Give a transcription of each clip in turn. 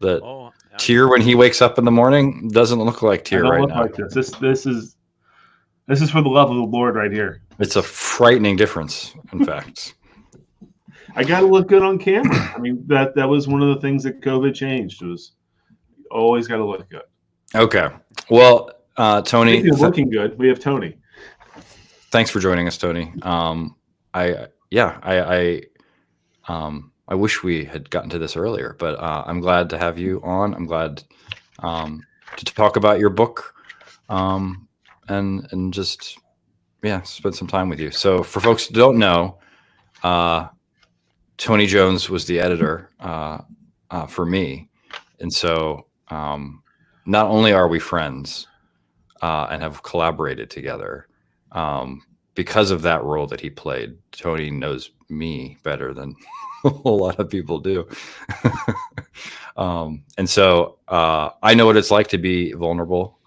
The Oh, Tyr when he wakes up in the morning doesn't look like I Tyr don't right look now. like this. This is for the love of the Lord right here. It's a frightening difference, in fact. I got to look good on camera. I mean, that was one of the things that COVID changed was always got to look good. Okay. Well, Tony, Speaking of looking good, we have Tony. thanks for joining us, Tony. I wish we had gotten to this earlier, but I'm glad to have you on. I'm glad to talk about your book, and just spend some time with you. So, for folks who don't know, Tony Jones was the editor for me, and so not only are we friends and have collaborated together. Because of that role that he played, Tony knows me better than a whole lot of people do. And so I know what it's like to be vulnerable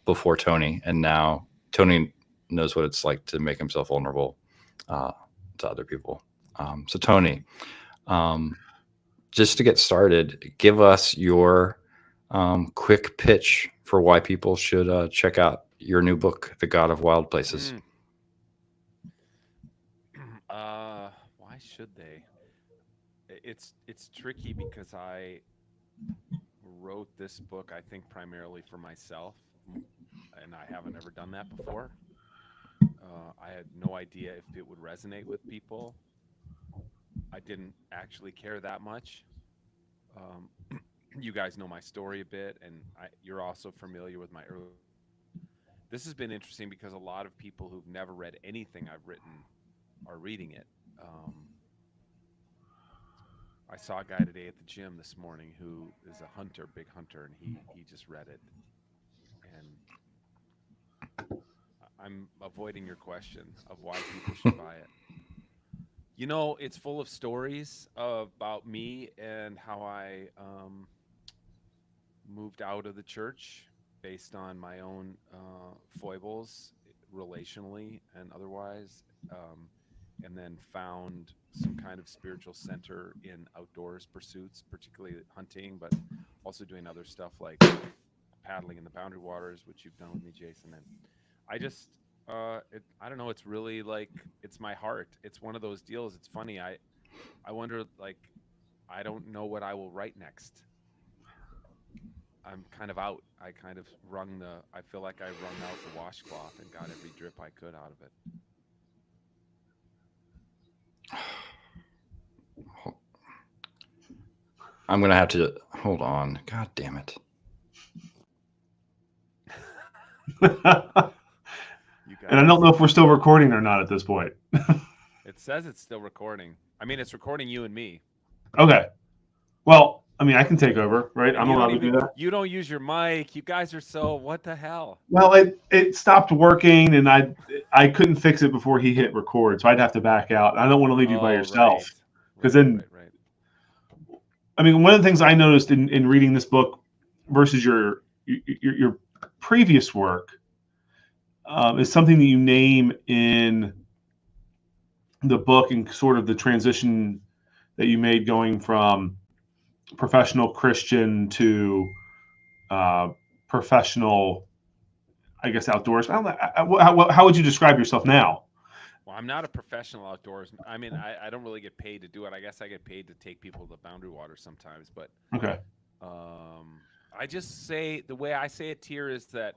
before Tony, and now Tony knows what it's like to make himself vulnerable to other people. So Tony, just to get started, give us your quick pitch for why people should check out your new book, The God of Wild Places. Why should they? It's tricky because I wrote this book, I think, primarily for myself, and I haven't ever done that before. I had no idea if it would resonate with people. I didn't actually care that much. Um, you guys know my story a bit, and you're also familiar with my early. This has been interesting because a lot of people who've never read anything I've written are reading it. I saw a guy today at the gym this morning who is a hunter, big hunter, and he just read it. And I'm avoiding your question of why people should buy it. You know, it's full of stories about me and how I moved out of the church based on my own foibles, relationally and otherwise, and then found some kind of spiritual center in outdoors pursuits, particularly hunting, but also doing other stuff like paddling in the boundary waters, which you've done with me, Jason. And I just, I don't know. It's really like it's my heart. It's one of those deals. It's funny. I wonder, like, I don't know what I will write next. I'm kind of out. I feel like I wrung out the washcloth and got every drip I could out of it. I'm going to have to hold on. God damn it. And I don't know if we're still recording or not at this point. It says it's still recording. I mean, it's recording you and me. Okay. Well, I mean, I can take over, right? And I'm allowed to do that. You don't use your mic. You guys are so, what the hell? Well, it stopped working, and I couldn't fix it before he hit record, so I'd have to back out. I don't want to leave you by yourself, because then. Right. I mean, one of the things I noticed in reading this book versus your previous work is something that you name in the book and sort of the transition that you made going from professional Christian to professional, I guess, outdoors. I don't know, how would you describe yourself now? Well, I'm not a professional outdoorsman. I mean, I don't really get paid to do it. I guess I get paid to take people to the boundary water sometimes. But okay. I just say, the way I say it here is that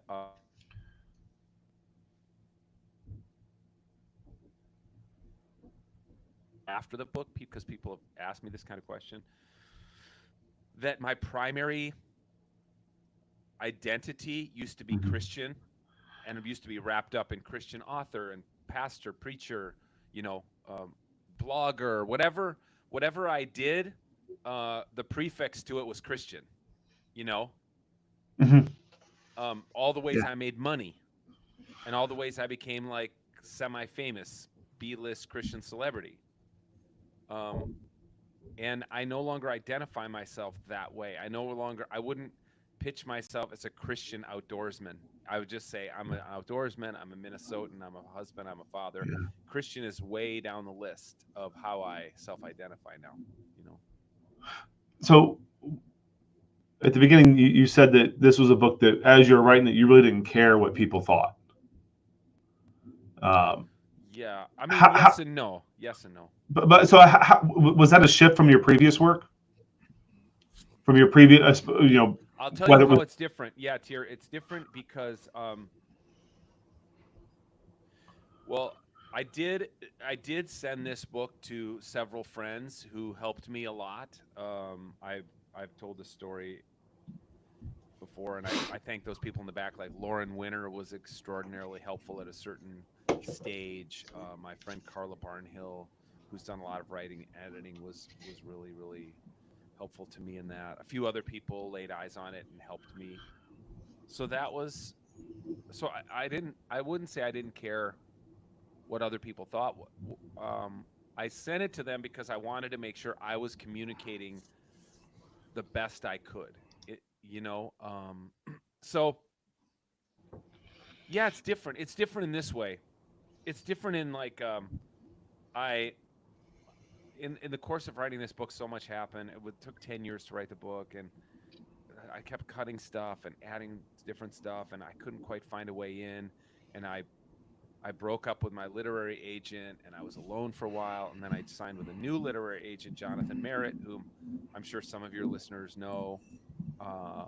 after the book, because people have asked me this kind of question, that my primary identity used to be Christian, and it used to be wrapped up in Christian author and pastor, preacher, blogger, whatever I did, the prefix to it was Christian, all the ways I made money and all the ways I became like semi-famous B-list Christian celebrity. And I no longer identify myself that way. I wouldn't pitch myself as a Christian outdoorsman. I would just say I'm an outdoorsman, I'm a Minnesotan, I'm a husband, I'm a father. Yeah. Christian is way down the list of how I self-identify now, So at the beginning, you said that this was a book that, as you're writing it, you really didn't care what people thought. Um, Yeah, I mean, how, yes how, and no. Yes and no. but so was that a shift from your previous work? From your previous, I'll tell you whether it how was it's different. Yeah, Tier, it's different because well, I did send this book to several friends who helped me a lot. I've told this story before, and I thank those people in the back. Like Lauren Winter was extraordinarily helpful at a certain stage. My friend Carla Barnhill, who's done a lot of writing and editing, was really really helpful to me in that. A few other people laid eyes on it and helped me. So that was so I wouldn't say I didn't care what other people thought. I sent it to them because I wanted to make sure I was communicating the best I could. So yeah, it's different. It's different in this way. It's different in like I in the course of writing this book, so much happened. Took 10 years to write the book, and I kept cutting stuff and adding different stuff, and I couldn't quite find a way in. And I broke up with my literary agent, and I was alone for a while, and then I signed with a new literary agent, Jonathan Merritt, whom I'm sure some of your listeners know. Uh,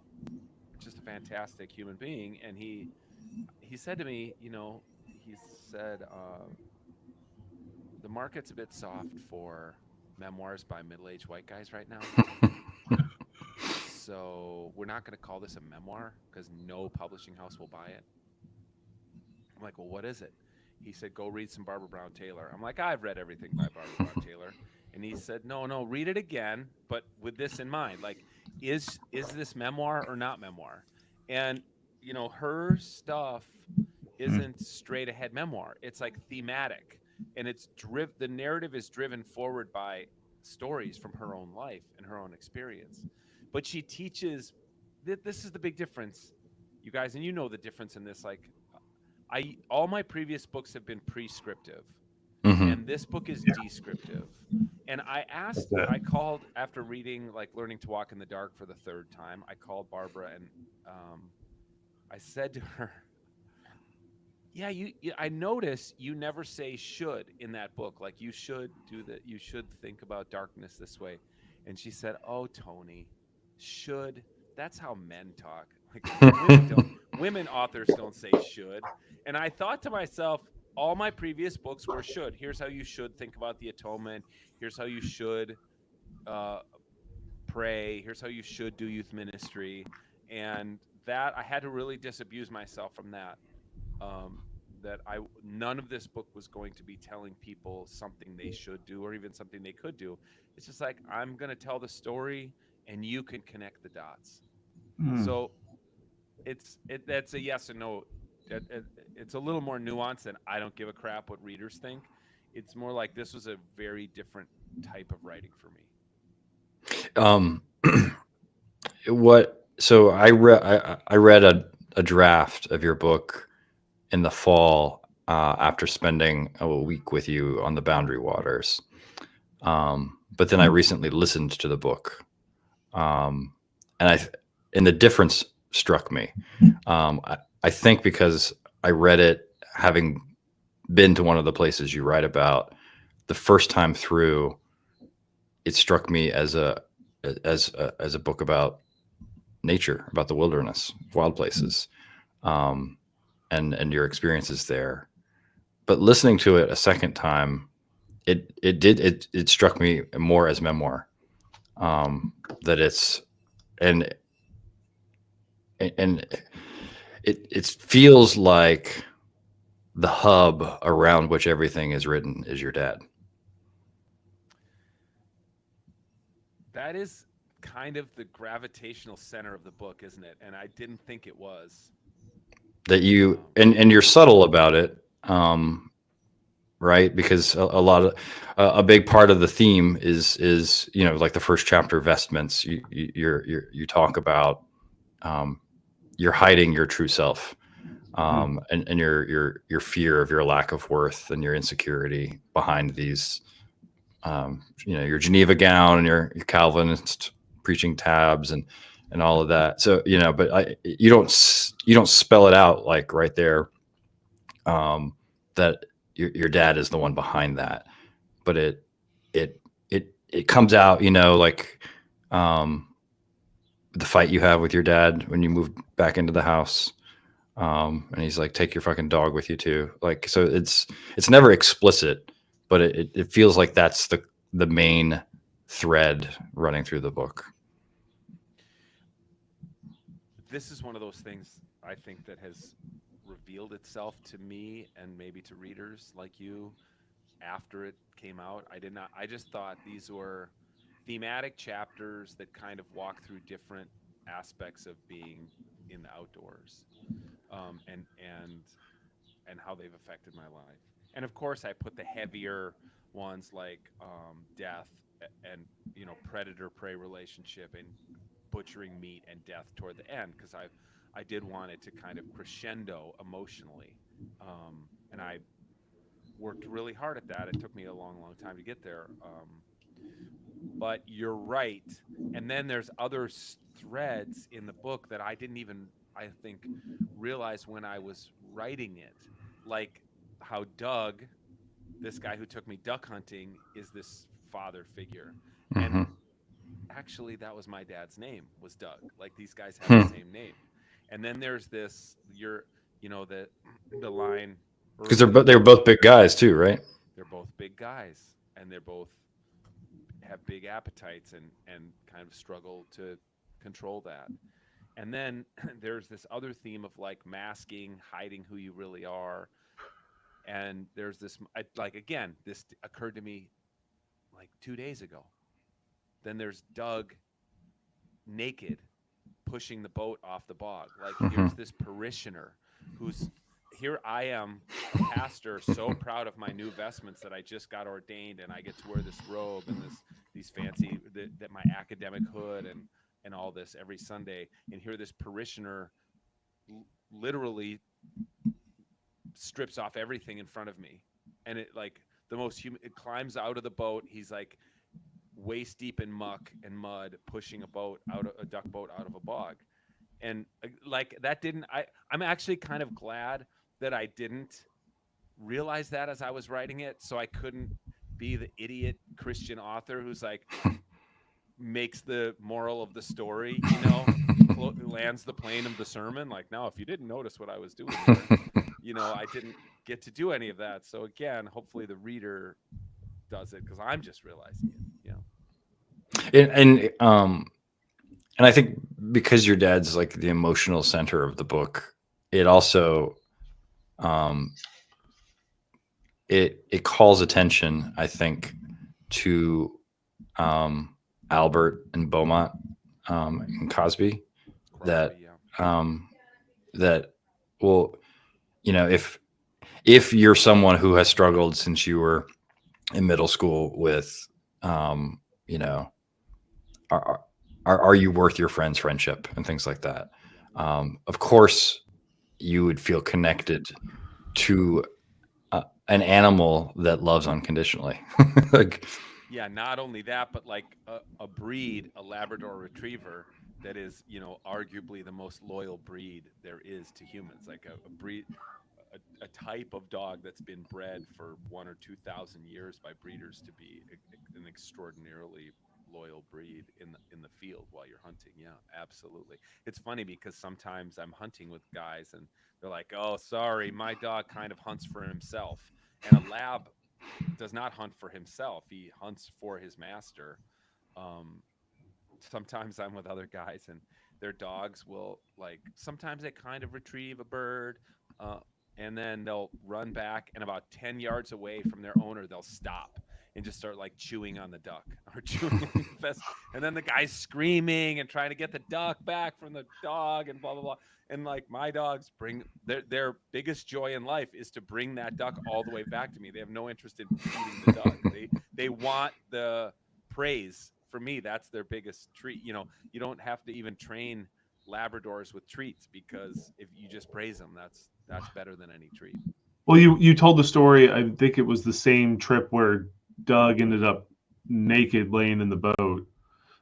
just a fantastic human being, and he said to me, he said, the market's a bit soft for memoirs by middle-aged white guys right now. So we're not going to call this a memoir because no publishing house will buy it. I'm like, well, what is it? He said, go read some Barbara Brown Taylor. I'm like, I've read everything by Barbara Brown Taylor. And he said, no, read it again, but with this in mind. Like, is this memoir or not memoir? And, her stuff isn't straight ahead memoir. It's like thematic. And the narrative is driven forward by stories from her own life and her own experience. But she teaches this is the big difference, you guys, and you know the difference in this. Like, all my previous books have been prescriptive, and this book is descriptive. And I called after reading, like, Learning to Walk in the Dark for the third time. I called Barbara and I said to her, yeah, I notice you never say should in that book. Like, you should do that. You should think about darkness this way. And she said, oh, Tony, should, that's how men talk. Like, women authors don't say should. And I thought to myself, all my previous books were should. Here's how you should think about the atonement. Here's how you should pray. Here's how you should do youth ministry. And that I had to really disabuse myself from that. That none of this book was going to be telling people something they should do or even something they could do. It's just like, I'm going to tell the story and you can connect the dots. So that's a yes and no. It's a little more nuanced than I don't give a crap what readers think. It's more like this was a very different type of writing for me. So I read a draft of your book in the fall after spending a week with you on the Boundary Waters. But then I recently listened to the book, and the difference struck me. I think because I read it having been to one of the places you write about, the first time through, it struck me as a book about nature, about the wilderness, wild places, and your experiences there. But listening to it a second time, it struck me more as memoir. That it's and it feels like the hub around which everything is written is your dad. That is kind of the gravitational center of the book, isn't it? And I didn't think it was. That you and you're subtle about it, right? Because a big part of the theme is like the first chapter, vestments. You talk about you're hiding your true self, and your fear of your lack of worth and your insecurity behind these, your Geneva gown and your Calvinist preaching tabs, and and all of that. So, but you don't spell it out like right there, that your dad is the one behind that, but it comes out, like, the fight you have with your dad when you move back into the house. And he's like, take your fucking dog with you too. Like, so it's never explicit, but it feels like that's the main thread running through the book. This is one of those things I think that has revealed itself to me and maybe to readers like you after it came out. I did not. I just thought these were thematic chapters that kind of walk through different aspects of being in the outdoors, and how they've affected my life. And of course, I put the heavier ones like death and predator prey relationship and butchering meat and death toward the end, because I did want it to kind of crescendo emotionally, and I worked really hard at that. It took me a long time to get there. But you're right. And then there's other threads in the book that I didn't even, I think, realize when I was writing it. Like how Doug, this guy who took me duck hunting, is this father figure. And Mm-hmm. actually, that was my dad's name, was Doug. Like these guys have Hmm. the same name. And then there's this, the line Because early. they were both big guys too, right? They're both big guys, and they're both have big appetites and kind of struggle to control that. And then there's this other theme of like masking, hiding who you really are. And there's this, like, again, this occurred to me like 2 days ago. Then there's Doug naked pushing the boat off the bog. Like, Mm-hmm. here's this parishioner who's here. I am a pastor, so proud of my new vestments that I just got ordained, and I get to wear this robe and these fancy that my academic hood and all this every Sunday. And here this parishioner literally strips off everything in front of me, and it like the most human. It climbs out of the boat. He's like waist deep in muck and mud, pushing a duck boat out of a bog. And like that didn't I'm actually kind of glad that I didn't realize that as I was writing it, so I couldn't be the idiot Christian author who's like makes the moral of the story, lands the plane of the sermon. Like, now, if you didn't notice what I was doing there, I didn't get to do any of that. So again, hopefully the reader does it, because I'm just realizing it. And I think because your dad's like the emotional center of the book, it also um, it calls attention, I think, to Albert and Beaumont, and Cosby, that Yeah. that well, if you're someone who has struggled since you were in middle school with, you know, are, are you worth your friend's friendship and things like that? Of course, you would feel connected to an animal that loves unconditionally. Like, Yeah, not only that, but like a breed, a Labrador Retriever, that is, arguably the most loyal breed there is to humans. Like a breed, a type of dog that's been bred for 1 or 2 thousand years by breeders to be an extraordinarily loyal breed in the field while you're hunting. Yeah, absolutely. It's funny because sometimes I'm hunting with guys and they're like, "Oh, sorry, my dog kind of hunts for himself," and a lab does not hunt for himself. He hunts for his master. Um, Sometimes I'm with other guys and their dogs will, like, sometimes they kind of retrieve a bird, uh, and then they'll run back, and about 10 yards away from their owner they'll stop and just start like chewing on the duck or chewing on the vest, and then the guy's screaming and trying to get the duck back from the dog and blah blah blah. And like, my dogs bring their biggest joy in life is to bring that duck all the way back to me. They have no interest in eating the duck. They want the praise. For me, that's their biggest treat. You don't have to even train Labradors with treats, because if you just praise them, that's better than any treat. Well, you told the story. I think it was the same trip where Doug ended up naked, laying in the boat.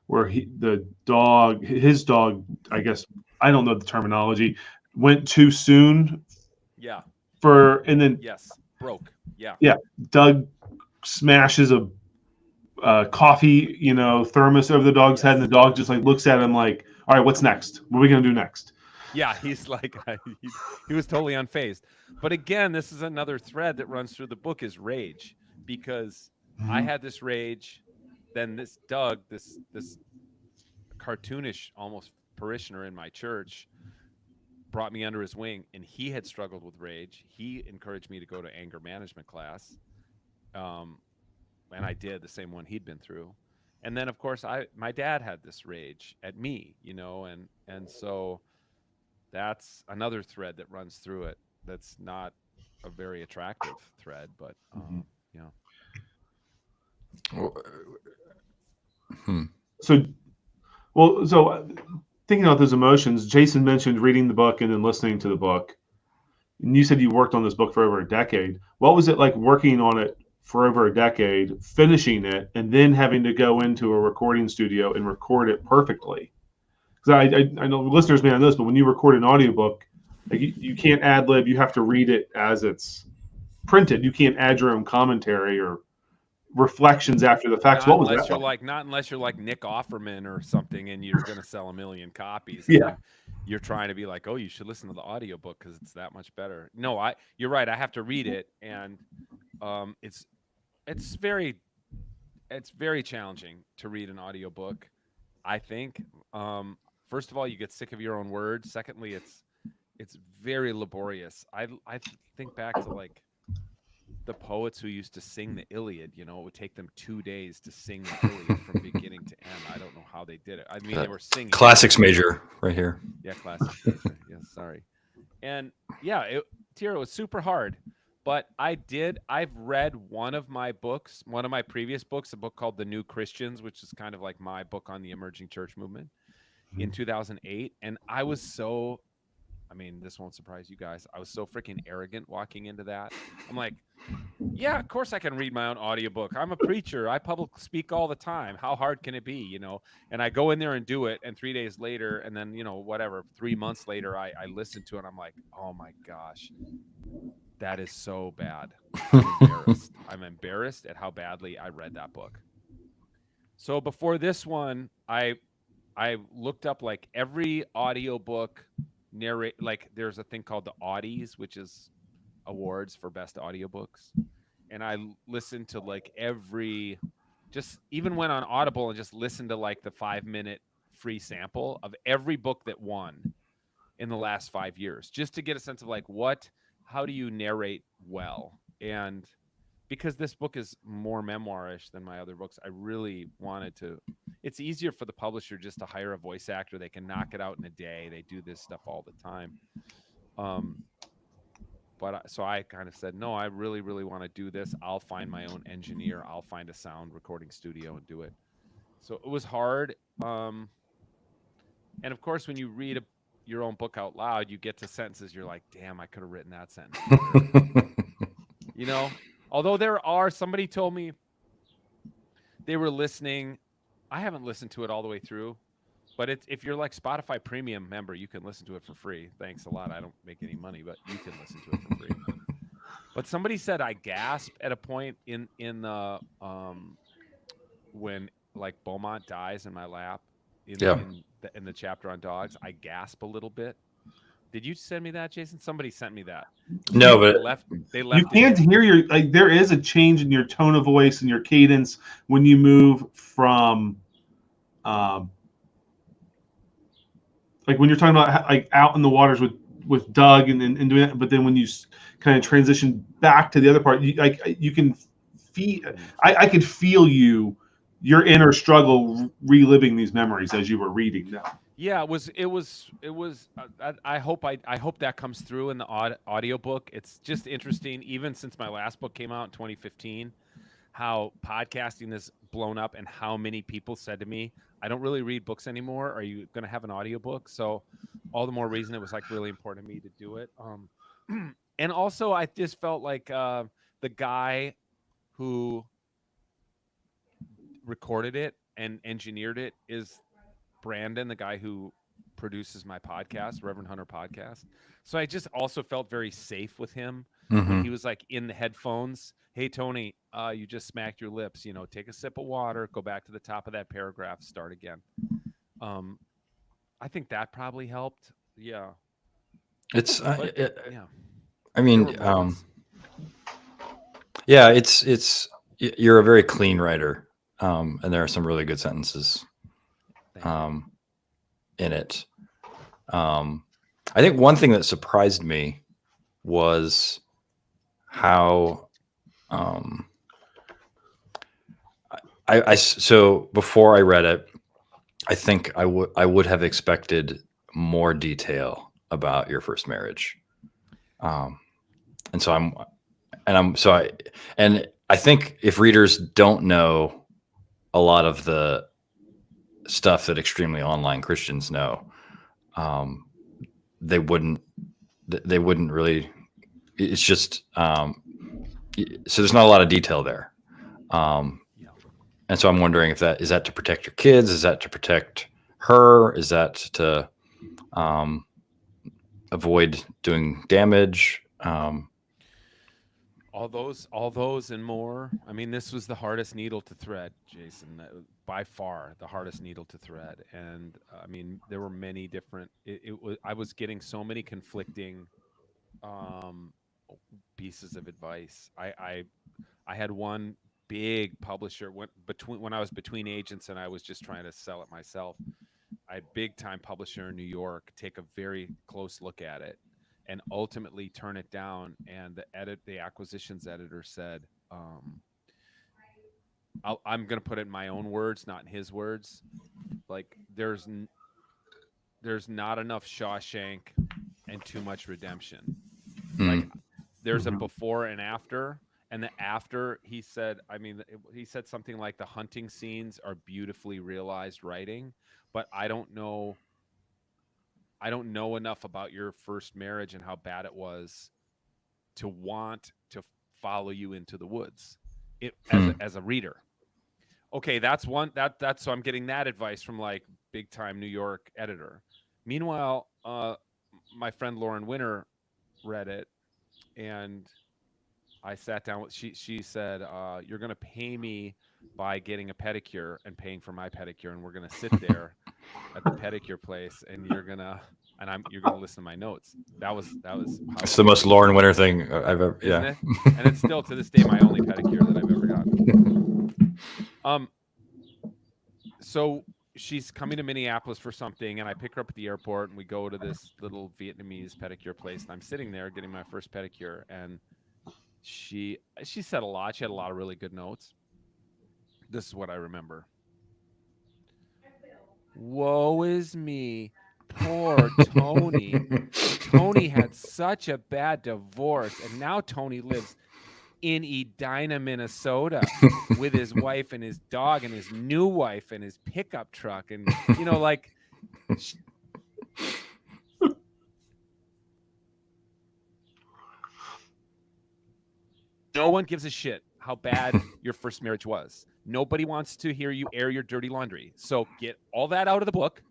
where his dog, I guess, I don't know the terminology, went too soon Yeah. and then Yes. Broke. Yeah. yeah, Doug smashes a coffee, thermos over the dog's head, and the Yes. dog just like looks at him like, all right, what's next? What are we gonna do next? Yeah, he's like he was totally unfazed. But again, this is another thread that runs through the book is rage, because I Mhm. had this rage, then this Doug, this cartoonish almost parishioner in my church brought me under his wing, and he had struggled with rage. He encouraged me to go to anger management class. Um and I did the same one he'd been through. And then of course my dad had this rage at me, and so that's another thread that runs through it. That's not a very attractive thread, but Mhm. you know. Hmm. So, thinking about those emotions, Jason mentioned reading the book and then listening to the book. And you said you worked on this book for over a decade. What was it like working on it for over a decade, finishing it, and then having to go into a recording studio and record it perfectly? Because I know listeners may not know this, but when you record an audiobook, like you can't ad lib, you have to read it as it's printed. You can't add your own commentary or reflections after the facts. What was that like? Not unless you're like Nick Offerman or something, and you're going to sell a million copies, and Yeah. then you're trying to be like, oh, you should listen to the audiobook because it's that much better. No, you're right. I have to read it, and it's it's very it's very challenging to read an audiobook. I think. First of all, you get sick of your own words. Secondly, it's very laborious. Think back to like the poets who used to sing the Iliad. It would take them 2 days to sing the Iliad from beginning to end. I don't know how they did it. I mean, they were singing. Classics major right here. Yeah, classics major. Yeah, sorry. And yeah, Tira, was super hard. But I've read one of my books, one of my previous books, a book called The New Christians, which is kind of like my book on the emerging church movement in 2008. And I mean, this won't surprise you guys. I was so freaking arrogant walking into that. I'm like, yeah, of course I can read my own audiobook. I'm a preacher. I public speak all the time. How hard can it be, And I go in there and do it, and 3 days later, and then, whatever, 3 months later, I listen to it, and I'm like, "Oh my gosh, that is so bad." I'm embarrassed. I'm embarrassed at how badly I read that book. So before this one, I looked up like every audiobook narrate, like there's a thing called the Audies, which is awards for best audiobooks, and I listened to like just even went on Audible and just listened to like the 5 minute free sample of every book that won in the last 5 years, just to get a sense of like how do you narrate well. And because this book is more memoirish than my other books, I really wanted to. It's easier for the publisher just to hire a voice actor. They can knock it out in a day. They do this stuff all the time. Um, so I kind of said, no, I really, really want to do this. I'll find my own engineer. I'll find a sound recording studio and do it. So it was hard. And of course, when you read your own book out loud, you get to sentences. You're like, damn, I could have written that sentence better. you know, Although somebody told me they were listening. I haven't listened to it all the way through, but if you're like Spotify Premium member, you can listen to it for free. Thanks a lot. I don't make any money, but you can listen to it for free. But somebody said I gasp at a point in the when like Beaumont dies in my lap Yeah. in the chapter on dogs. I gasp a little bit. Did you send me that, Jason? Somebody sent me that. No, They but left. They You left it can't in. hear there is a change in your tone of voice and your cadence when you move from um, like when you're talking about like out in the waters with Doug and doing that, but then when you kind of transition back to the other part, you can feel. I could feel your inner struggle reliving these memories as you were reading them. Yeah, it was. I hope that comes through in the audiobook. It's just interesting, even since my last book came out in 2015, how podcasting has blown up and how many people said to me, I don't really read books anymore. Are you going to have an audiobook? So all the more reason it was like really important to me to do it. And also I just felt like the guy who recorded it and engineered it is Brandon, the guy who produces my podcast, Reverend Hunter Podcast. So I just also felt very safe with him when he Hmm. was like in the headphones. Hey Tony, you just smacked your lips. Take a sip of water, go back to the top of that paragraph, start again. Um, I think that probably helped. Yeah, It's, but yeah, I there were mean, moments. yeah, you're a very clean writer, and there are some really good sentences Thank you. um, in it. Um, I think one thing that surprised me was how um, so before I read it, I think I would have expected more detail about your first marriage, um, and so I'm so I and I think if readers don't know a lot of the stuff that extremely online Christians know, um, they wouldn't they wouldn't really. It's just so there's not a lot of detail there, um, Yeah. and so I'm wondering if that is that to protect your kids, is that to protect her, is that to um, avoid doing damage? All those and more. I mean, this was the hardest needle to thread, Jason. By far the hardest needle to thread. And I mean, there were many different. It was I was getting so many conflicting um, pieces of advice. I had one big publisher when I was between agents and I was just trying to sell it myself. I had big time publisher in New York take a very close look at it and ultimately turn it down. And the acquisitions editor said, I'm going to put it in my own words, not in his words. Like there's not enough Shawshank and too much redemption. Like Mm, there's a Mhm. before and after, and the after he said, I mean, he said something like the hunting scenes are beautifully realized writing, but I don't know enough about your first marriage and how bad it was to want to follow you into the woods it as mm, a reader. Okay, that's so I'm getting that advice from like big time New York editor. Meanwhile, my friend Lauren Winter read it, and I sat down with she said, you're gonna pay me by getting a pedicure and paying for my pedicure, and we're gonna sit there at the pedicure place, and you're gonna listen to my notes. That was how it's the most serious, Lauren Winter thing I've ever. isn't Yeah. it? And it's still to this day my only pedicure that I've ever gotten. Um, so she's coming to Minneapolis for something, and I pick her up at the airport, and we go to this little Vietnamese pedicure place, and I'm sitting there getting my first pedicure, and she said a lot. She had a lot of really good notes. This is what I remember. Woe is me. Poor Tony. Tony had such a bad divorce, and now Tony lives in Edina, Minnesota with his wife and his dog and his new wife and his pickup truck. And, like, sh- no one gives a shit how bad your first marriage was. Nobody wants to hear you air your dirty laundry. So get all that out of the book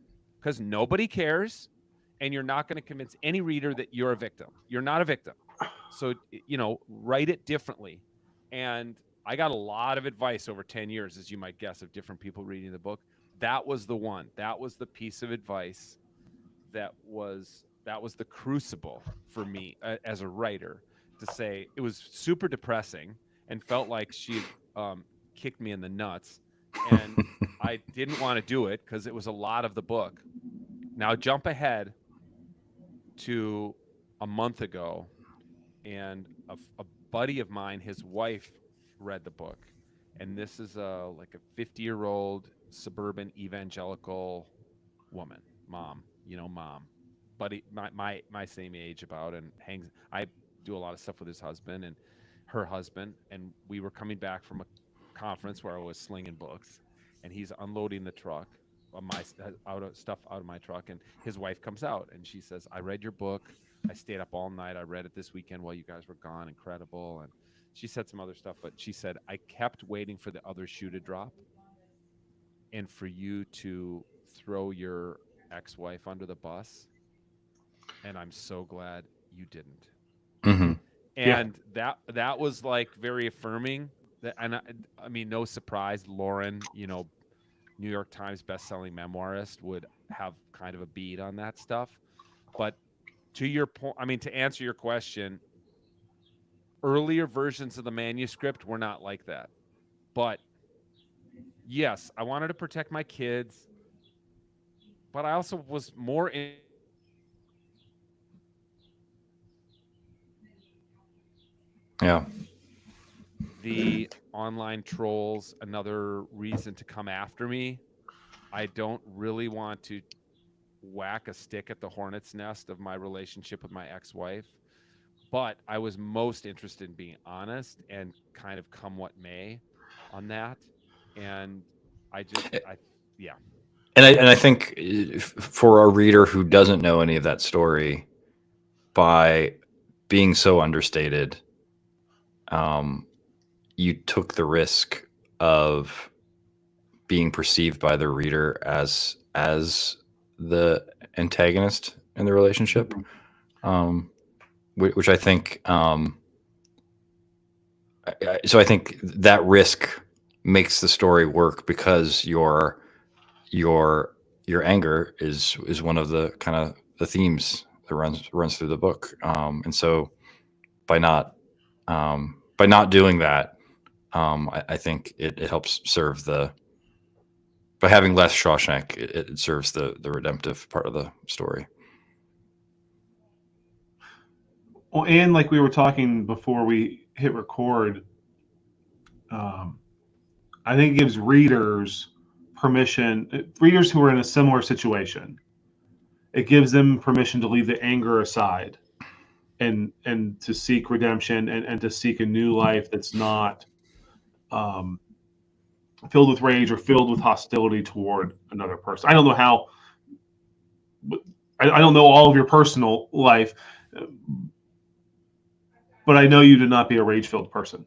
because nobody cares. And you're not going to convince any reader that you're a victim. You're not a victim. So, write it differently. And I got a lot of advice over 10 years, as you might guess, of different people reading the book. That was the one. That was the piece of advice that was the crucible for me as a writer, to say it was super depressing and felt like she had kicked me in the nuts, and I didn't want to do it because it was a lot of the book. Now jump ahead to a month ago, and a buddy of mine, his wife, read the book, and this is like a 50-year-old suburban evangelical woman, mom, buddy, my same age about, and hangs. I do a lot of stuff with his husband and her husband, and we were coming back from a conference where I was slinging books, and he's unloading the truck of my out of stuff out of my truck, and his wife comes out and she says, "I read your book. I stayed up all night. I read it this weekend while you guys were gone. Incredible." And she said some other stuff, but she said, "I kept waiting for the other shoe to drop." and for you to throw your ex-wife under the bus, and I'm so glad you didn't. Hmm. Yeah. And that was like very affirming. And I mean, no surprise, Lauren, New York Times best-selling memoirist, would have kind of a bead on that stuff. But to your point, I mean, to answer your question, earlier versions of the manuscript were not like that. But yes, I wanted to protect my kids, but I also was more in Yeah. the online trolls another reason to come after me. I don't really want to whack a stick at the hornet's nest of my relationship with my ex-wife, but I was most interested in being honest and kind of come what may on that. And I yeah. And I think for a reader who doesn't know any of that story, by being so understated, um, you took the risk of being perceived by the reader as the antagonist in the relationship, um, which I think. So I think that risk makes the story work because your your anger is one of the kind of the themes that runs through the book, and so by not by not doing that, I think it helps serve the by having less Shawshank, it serves the redemptive part of the story. Well, and like we were talking before we hit record, um, I think it gives readers who are in a similar situation, it gives them permission to leave the anger aside and to seek redemption and to seek a new life that's not um, filled with rage or filled with hostility toward another person. I don't know how. I don't know all of your personal life, but I know you to not be a rage-filled person,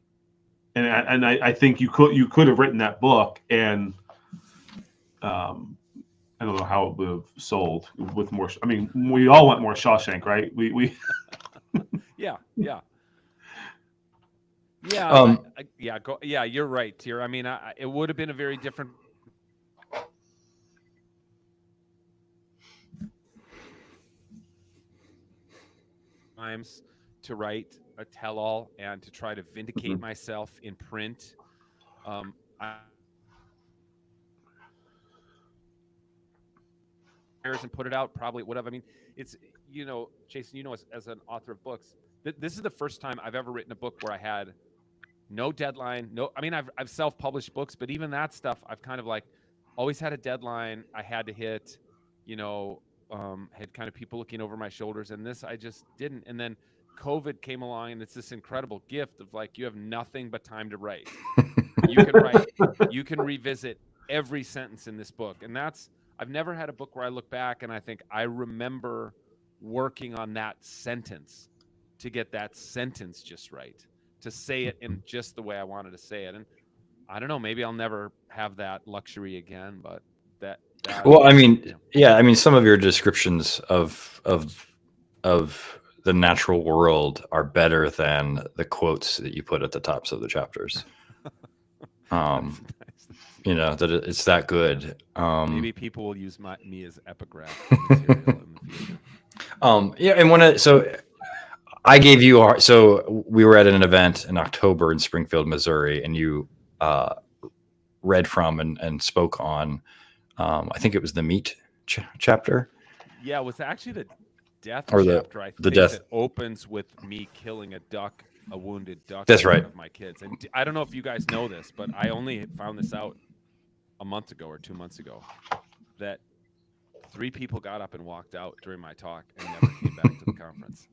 and I think you could have written that book, and um, I don't know how it would have sold with more. I mean, we all want more Shawshank, right? We Yeah, yeah. Yeah, Um, yeah, yeah, you're right, Tier. I mean, it would have been a very different times to write a tell-all and to try to vindicate myself in print. I and put it out probably would have. I mean, it's Jason, as an author of books, this is the first time I've ever written a book where I had no deadline. No, I mean, I've self-published books, but even that stuff, I've kind of like always had a deadline I had to hit. You know, had kind of people looking over my shoulders, and this I just didn't. And then COVID came along, and it's this incredible gift of like you have nothing but time to write. You can write, you can revisit every sentence in this book, and that's I've never had a book where I look back and I think I remember working on that sentence to get that sentence just right, to say it in just the way I wanted to say it. And I don't know, maybe I'll never have that luxury again, but that well, I mean, yeah. yeah, I mean, some of your descriptions of the natural world are better than the quotes that you put at the tops of the chapters. That's Um, nice. that it's that good. Maybe people will use me as epigraph material in the future. Yeah, and so I gave you so we were at an event in October in Springfield, Missouri, and you uh, read from and spoke on, I think it was the meat chapter Yeah, it was actually the death or chapter, I the think, death. that opens with me killing a wounded duck That's in front right. of my kids. And I don't know if you guys know this, but I only found this out a month ago or 2 months ago that 3 people got up and walked out during my talk and never came back to the conference.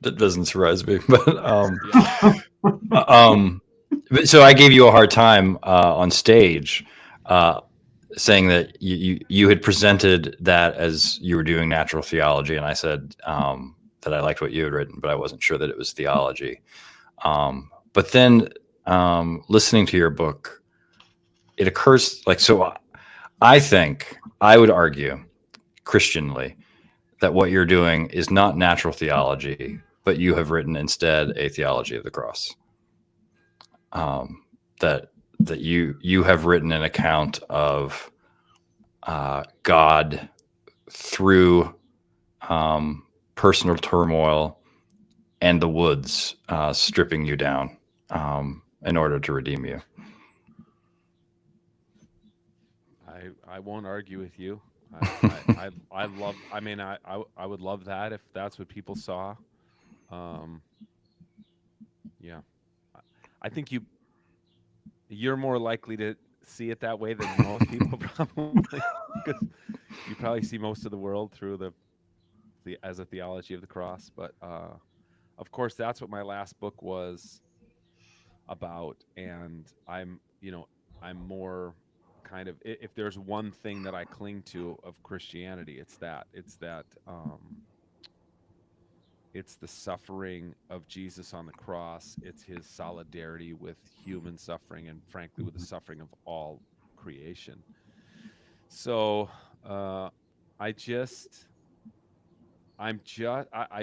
That doesn't surprise me, but Yeah. so I gave you a hard time on stage, saying that you had presented that as you were doing natural theology, and I said that I liked what you had written, but I wasn't sure that it was theology. But then listening to your book, it occurs like so. I think I would argue Christianly that what you're doing is not natural theology, but you have written instead a theology of the cross. Um, that you have written an account of God through personal turmoil and the woods stripping you down in order to redeem you. I won't argue with you. I love. I mean, I would love that if that's what people saw. Um, yeah, I I think you're more likely to see it that way than most people probably, because you probably see most of the world through the as a theology of the cross. But of course, that's what my last book was about, and I'm more kind of, if there's one thing that I cling to of Christianity, it's the suffering of Jesus on the cross. It's his solidarity with human suffering, and frankly with the suffering of all creation. So uh I just I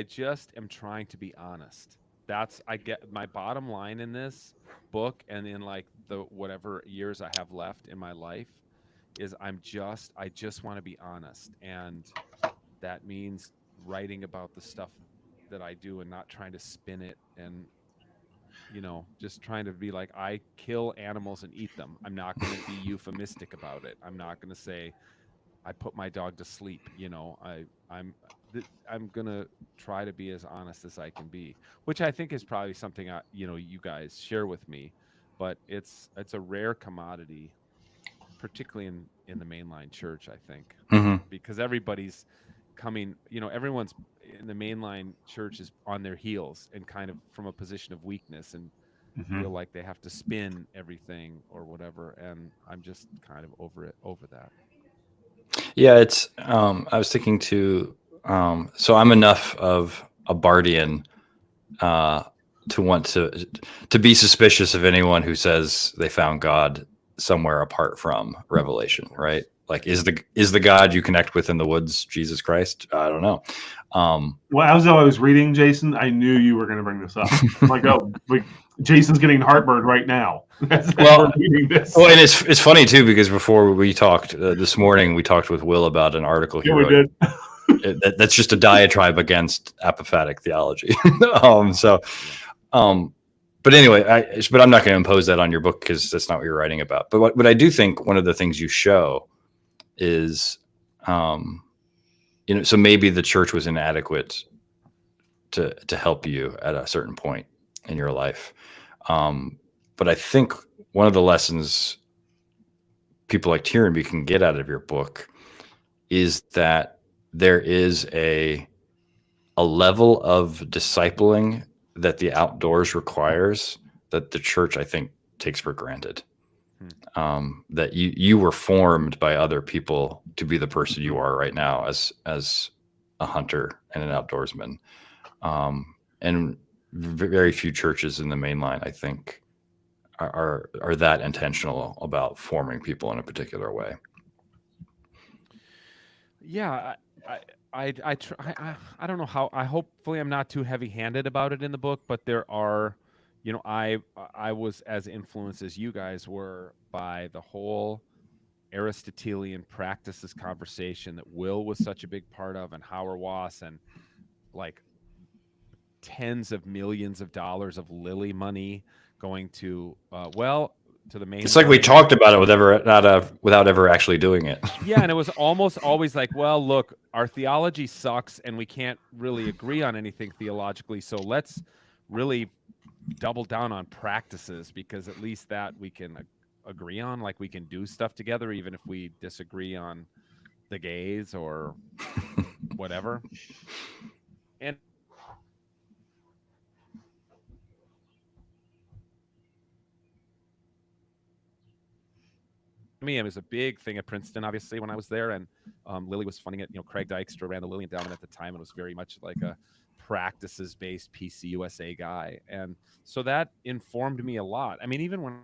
just am trying to be honest. That's I get my bottom line in this book, and in like the whatever years I have left in my life, is I just want to be honest. And that means writing about the stuff that I do and not trying to spin it, and just trying to be like, I kill animals and eat them. I'm not going to be euphemistic about it. I'm not going to say I put my dog to sleep. I'm gonna try to be as honest as I can be, which I think is probably something you guys share with me, but it's a rare commodity, particularly in the mainline church. I think Mm-hmm. because everybody's coming, everyone's in the mainline church is on their heels and kind of from a position of weakness, and Hmm. feel like they have to spin everything or whatever, and I'm just kind of over that. Yeah, it's. I was thinking to. So I'm enough of a Bardian uh, to want to be suspicious of anyone who says they found God somewhere apart from Of Revelation. Right? course. Like, is the God you connect with in the woods Jesus Christ? I don't know. Um, Well, as I was reading, Jason, I knew you were going to bring this up. I'm like, oh, like Jason's getting heartburn right now as we're well, reading this. well, and it's funny too because before we talked this morning, we talked with Will about an article he Yeah, we wrote. did. That's just a diatribe against apophatic theology. So, Yeah. um, but anyway, but I'm not going to impose that on your book because that's not what you're writing about. But what I do think one of the things you show is, um, so maybe the church was inadequate to help you at a certain point in your life. Um, but I think one of the lessons people like Tyranby can get out of your book is that there is a level of discipling that the outdoors requires that the church, I think, takes for granted. Hmm. That you were formed by other people to be the person you are right now as a hunter and an outdoorsman. And very few churches in the mainline, I think, are that intentional about forming people in a particular way. Yeah, I don't know how. I hopefully I'm not too heavy-handed about it in the book, but there are, I was as influenced as you guys were by the whole Aristotelian practices conversation that Will was such a big part of, and Howard Wass, and like tens of millions of dollars of Lilly money going to to the It's like we mainline. talked about it without ever actually doing it. Yeah, and it was almost always like, well, look, our theology sucks and we can't really agree on anything theologically, so let's really double down on practices, because at least that we can agree on, like we can do stuff together even if we disagree on the gays or whatever. And me, it was a big thing at Princeton, obviously, when I was there, and Lilly was funding it. Craig Dykstra ran the Lilly Endowment at the time, and was very much like a practices-based PCUSA guy, and so that informed me a lot. I mean, even when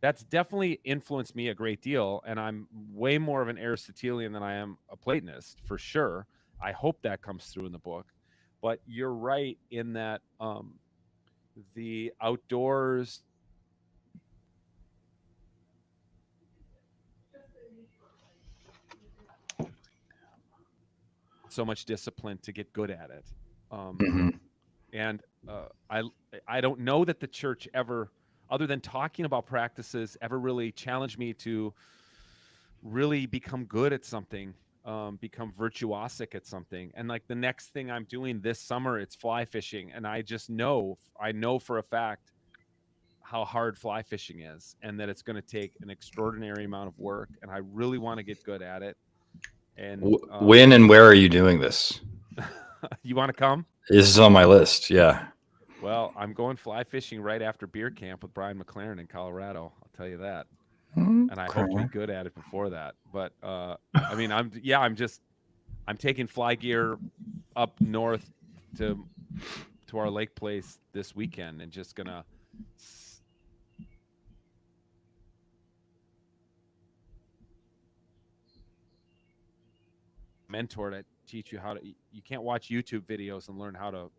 That's definitely influenced me a great deal, and I'm way more of an Aristotelian than I am a Platonist, for sure. I hope that comes through in the book. But you're right in that the outdoors so much discipline to get good at it. Um, Hmm. and I I don't know that the church ever, other than talking about practices, ever really challenged me to really become good at something, become virtuosic at something. And like the next thing I'm doing this summer, it's fly fishing, and I know for a fact how hard fly fishing is, and that it's going to take an extraordinary amount of work, and I really want to get good at it. And When and where are you doing this? you want to come? This is on my list. Yeah. Well, I'm going fly fishing right after beer camp with Brian McLaren in Colorado. I'll tell you that. And I hope to be Okay. good at it before that. But I mean, I'm taking fly gear up north to our lake place this weekend, and just gonna mentor to teach you how to. You can't watch YouTube videos and learn how to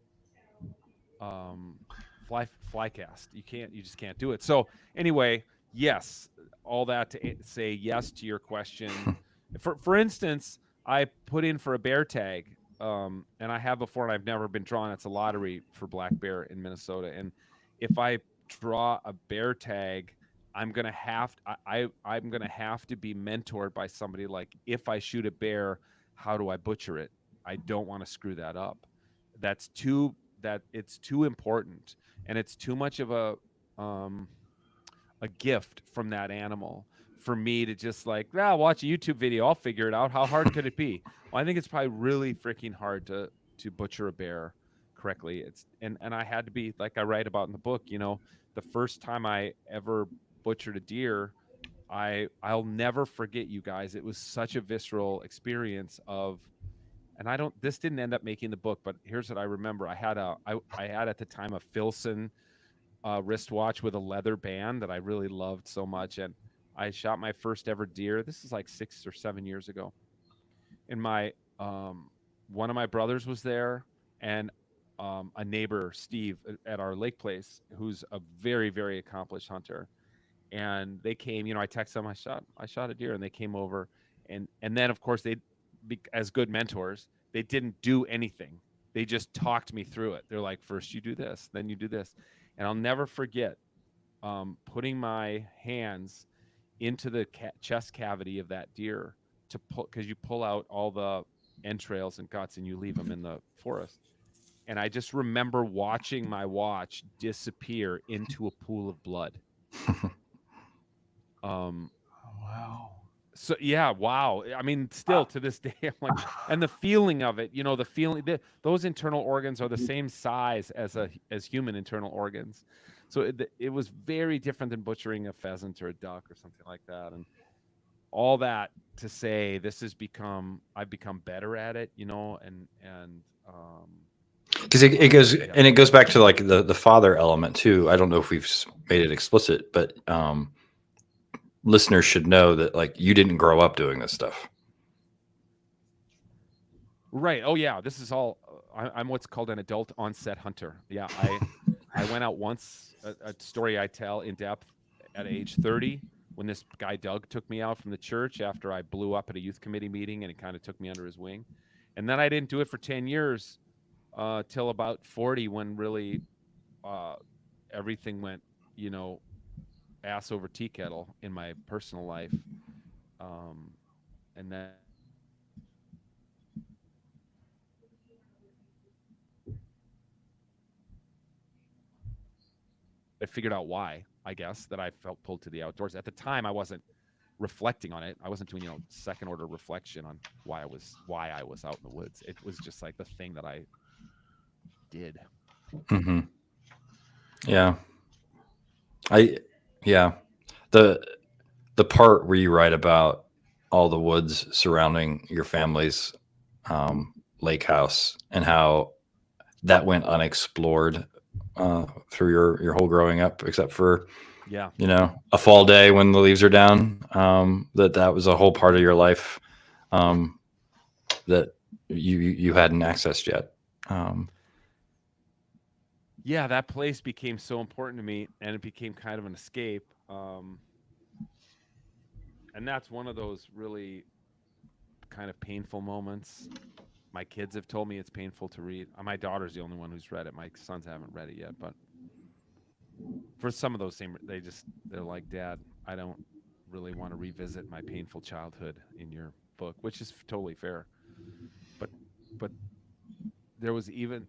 fly cast. You just can't do it. So anyway, yes, all that to say yes to your question. For instance, I put in for a bear tag, and I have before, and I've never been drawn. It's a lottery for black bear in Minnesota, and if I draw a bear tag, I'm gonna have to be mentored by somebody. Like, if I shoot a bear, how do I butcher it? I don't want to screw that up. That's too that It's too important, and it's too much of um a gift from that animal for me to just like, watch a YouTube video, I'll figure it out. How hard could it be? Well, I think it's probably really freaking hard to butcher a bear correctly. And I had to be, like I write about in the book, the first time I ever butchered a deer, I'll never forget, you guys. It was such a visceral experience of, and I don't this didn't end up making the book, but here's what I remember. I had at the time a Filson wristwatch with a leather band that I really loved so much, and I shot my first ever deer. This is like 6 or 7 years ago. And my one of my brothers was there, and a neighbor, Steve, at our lake place, who's a very, very accomplished hunter. And they came. I texted them. I shot a deer, and they came over, and then of course as good mentors, they didn't do anything. They just talked me through it. They're like, first you do this, then you do this, and I'll never forget putting my hands into the chest cavity of that deer to pull, because you pull out all the entrails and guts and you leave them in the forest. And I just remember watching my watch disappear into a pool of blood. Um, Wow. so yeah, wow. I mean, still to this day, I'm like, and the feeling of it, the feeling that those internal organs are the same size as human internal organs. So it was very different than butchering a pheasant or a duck or something like that. And all that to say, I've become better at it, and Because it goes yeah. and it goes back to like the father element too. I don't know if we've made it explicit, but listeners should know that like you didn't grow up doing this stuff. Right. Oh yeah. This is all. I'm what's called an adult onset hunter. Yeah. I went out once. A story I tell in depth at age 30, when this guy Doug took me out from the church after I blew up at a youth committee meeting, and he kind of took me under his wing. And then I didn't do it for 10 years till about 40, when really uh, everything went, ass over tea kettle in my personal life. And then I figured out why, I guess, that I felt pulled to the outdoors. At the time, I wasn't reflecting on it. I wasn't doing, second order reflection on why I was out in the woods. It was just like the thing that I did. Mm-hmm. Yeah. I yeah. The the part where you write about all the woods surrounding your family's lake house and how that went unexplored through your whole growing up, except for Yeah. a fall day when the leaves are down. That was a whole part of your life um, that you hadn't accessed yet. Um, Yeah, that place became so important to me, and it became kind of an escape. And that's one of those really kind of painful moments. My kids have told me it's painful to read. My daughter's the only one who's read it. My sons haven't read it yet, but for some of those same, they're like, Dad, I don't really want to revisit my painful childhood in your book, which is totally fair. But but there was even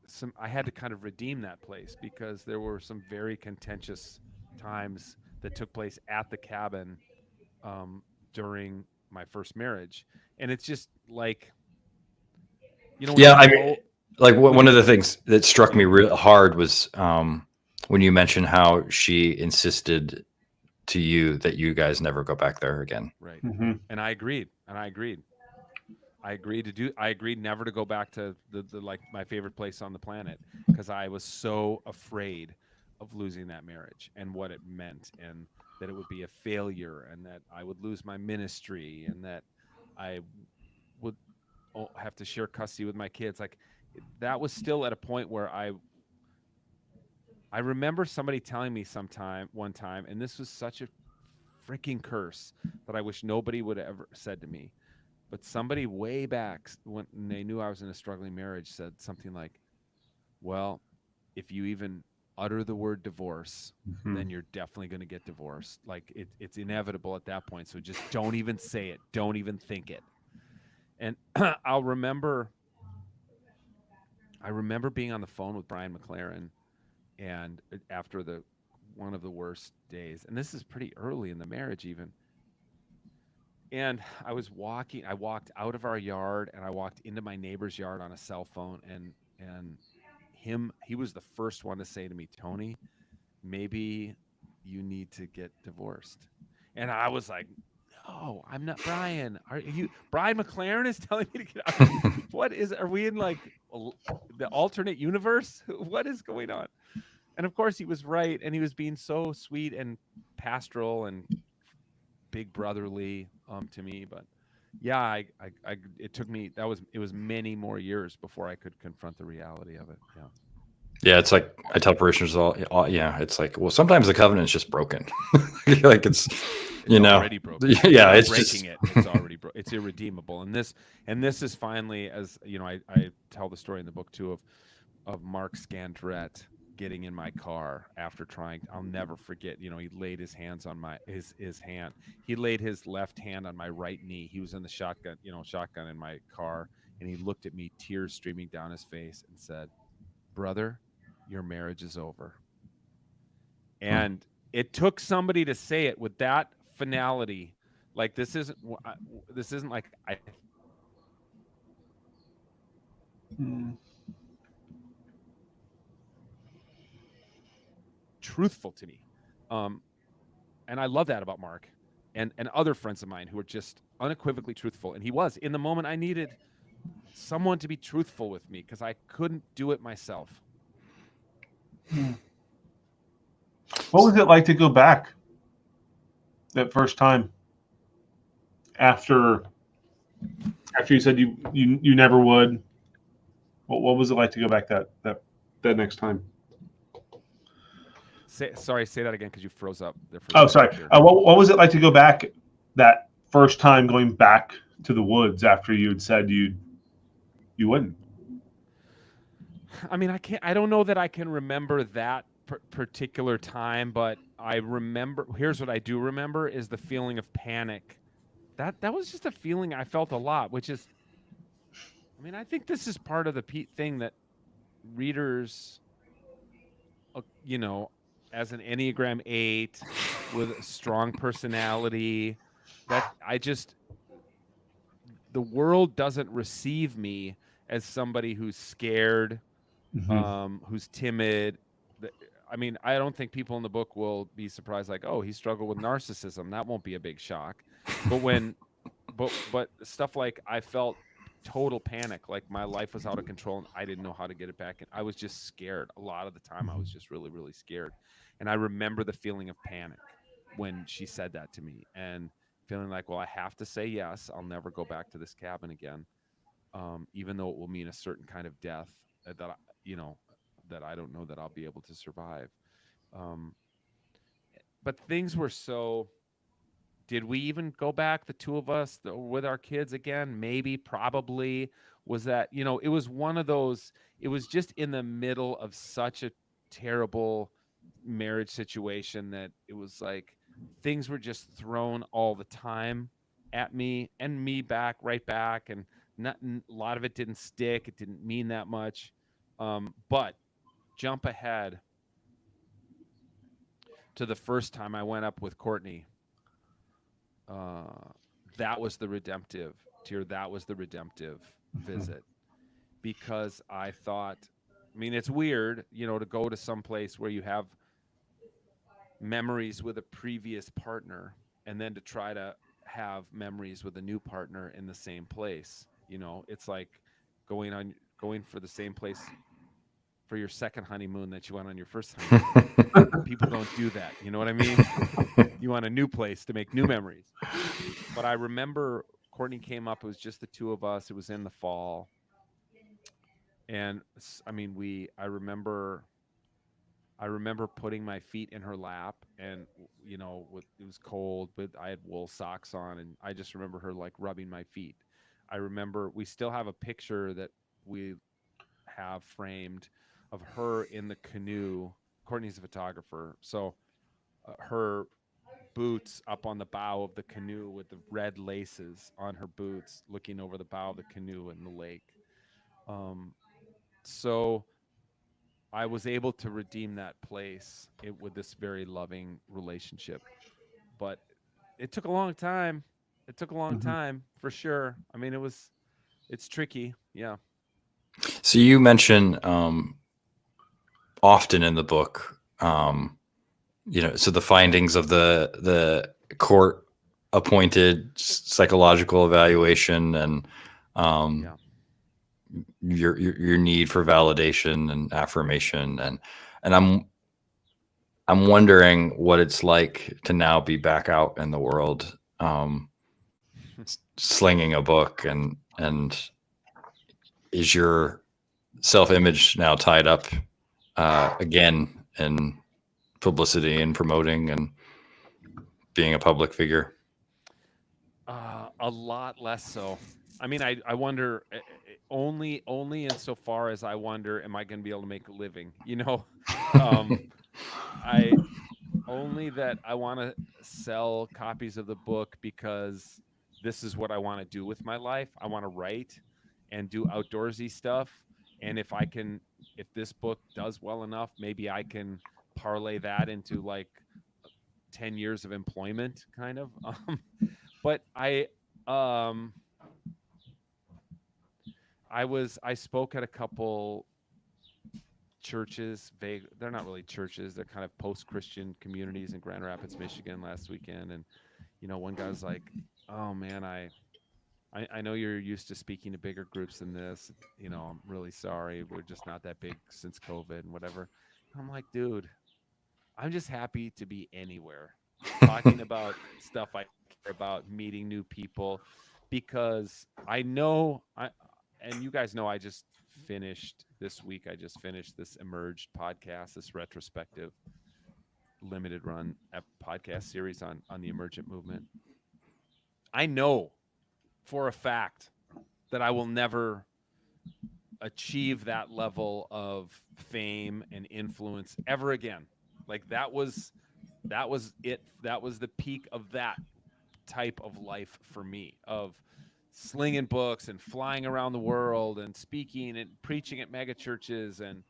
some, I had to kind of redeem that place because there were some very contentious times that took place at the cabin um, during my first marriage, and it's just like, when yeah, you I mean, go like when one you of the things that struck me yeah. real hard was when you mentioned how she insisted to you that you guys never go back there again. Right. Hmm. And I agreed. I agreed never to go back to the like my favorite place on the planet because I was so afraid of losing that marriage and what it meant, and that it would be a failure, and that I would lose my ministry, and that I would have to share custody with my kids. Like, that was still at a point where I remember somebody telling me one time, and this was such a freaking curse that I wish nobody would have ever said to me. But somebody way back when they knew I was in a struggling marriage said something like, "Well, if you even utter the word divorce, Hmm. then you're definitely going to get divorced. Like, it's inevitable at that point. So just don't even say it. Don't even think it." And I remember being on the phone with Brian McLaren, and after the one of the worst days, and this is pretty early in the marriage even. And I walked out of our yard and I walked into my neighbor's yard on a cell phone, and he was the first one to say to me, "Tony, maybe you need to get divorced." And I was like, "No, I'm not Brian. Are you Brian McLaren is telling me to get out?" Are we in like the alternate universe? What is going on? And of course he was right, and he was being so sweet and pastoral and big brotherly to me. But yeah, it took me, it was many more years before I could confront the reality of it. Yeah. Yeah, it's like I tell parishioners yeah, it's like, well, sometimes the covenant's just broken. Like it's, It's you know, already broken. yeah, Without it's breaking just, it, it's already it's irredeemable. And this is finally, as I tell the story in the book too of Mark Scandrette getting in my car after trying. I'll never forget. He laid his hands on his hand. He laid his left hand on my right knee. He was in the shotgun in my car, and he looked at me, tears streaming down his face, and said, "Brother, your marriage is over." hmm. And it took somebody to say it with that finality. Like, this isn't like I Mm. truthful to me. Um, and I love that about Mark and other friends of mine who are just unequivocally truthful. And he was in the moment I needed someone to be truthful with me because I couldn't do it myself. Mm. What was it like to go back that first time after you said you never would? What was it like to go back that next time? Say that again because you froze up there for a Oh, second sorry. up here. What was it like to go back that first time going back to the woods after you had said you wouldn't? I mean, I don't know that I can remember that particular time, but I remember. Here's what I do remember: is the feeling of panic. That was just a feeling I felt a lot, which is, I mean, I think this is part of the thing that readers, uh, you know, as an Enneagram 8 with a strong personality, that the world doesn't receive me as somebody who's scared, Hmm. who's timid. I mean, I don't think people in the book will be surprised, like, oh, he struggled with narcissism. That won't be a big shock. But but stuff like I felt total panic. Like my life was out of control and I didn't know how to get it back. And I was just scared. A lot of the time I was just really, really scared. And I remember the feeling of panic when she said that to me and feeling like, well, I have to say yes. I'll never go back to this cabin again. Even though it will mean a certain kind of death that, you know, that I don't know that I'll be able to survive. Um, but things were so, did we even go back, the two of us, with our kids again? Maybe, probably. Was that, it was one of those, it was just in the middle of such a terrible marriage situation that it was like things were just thrown all the time at me and me back, right back. And a lot of it didn't stick. It didn't mean that much. But jump ahead to the first time I went up with Courtney. uh, that was the redemptive tier. That was the redemptive visit because I thought, I mean, it's weird, to go to some place where you have memories with a previous partner and then to try to have memories with a new partner in the same place. It's like going for the same place for your second honeymoon that you went on your first honeymoon. People don't do that. You know what I mean? You want a new place to make new memories. But I remember Courtney came up. It was just the two of us. It was in the fall, and I mean, I remember putting my feet in her lap, and it was cold, but I had wool socks on, and I just remember her like rubbing my feet. I remember we still have a picture that we have framed of her in the canoe. Courtney's a photographer, so her boots up on the bow of the canoe with the red laces on her boots, looking over the bow of the canoe in the lake. Um, so I was able to redeem that place with this very loving relationship, but it took a long time. It took a long Mhm. time for sure. I mean, it's tricky. Yeah. So you mention often in the book, so the findings of the court appointed psychological evaluation and um, Yeah. your need for validation and affirmation, and I'm wondering what it's like to now be back out in the world, slinging a book, and is your self image now tied up again in publicity and promoting and being a public figure? A lot less so. I mean, I wonder, only insofar as I wonder, am I going to be able to make a living? um, I only that I want to sell copies of the book because this is what I want to do with my life. I want to write and do outdoorsy stuff. And if this book does well enough, maybe I can parlay that into like 10 years of employment kind of. But um, I spoke at a couple churches. They're not really churches. They're kind of post-Christian communities in Grand Rapids, Michigan last weekend. And one guy's like, "Oh man, I know you're used to speaking to bigger groups than this. I'm really sorry. We're just not that big since COVID and whatever." And I'm like, "Dude, I'm just happy to be anywhere, talking about stuff I care about, meeting new people, because I know and you guys know I just finished this week. I just finished this Emerged podcast, this retrospective limited run podcast series on the emergent movement. I know for a fact that I will never achieve that level of fame and influence ever again. Like that was it. That was the peak of that type of life for me, of slinging books and flying around the world and speaking and preaching at mega churches and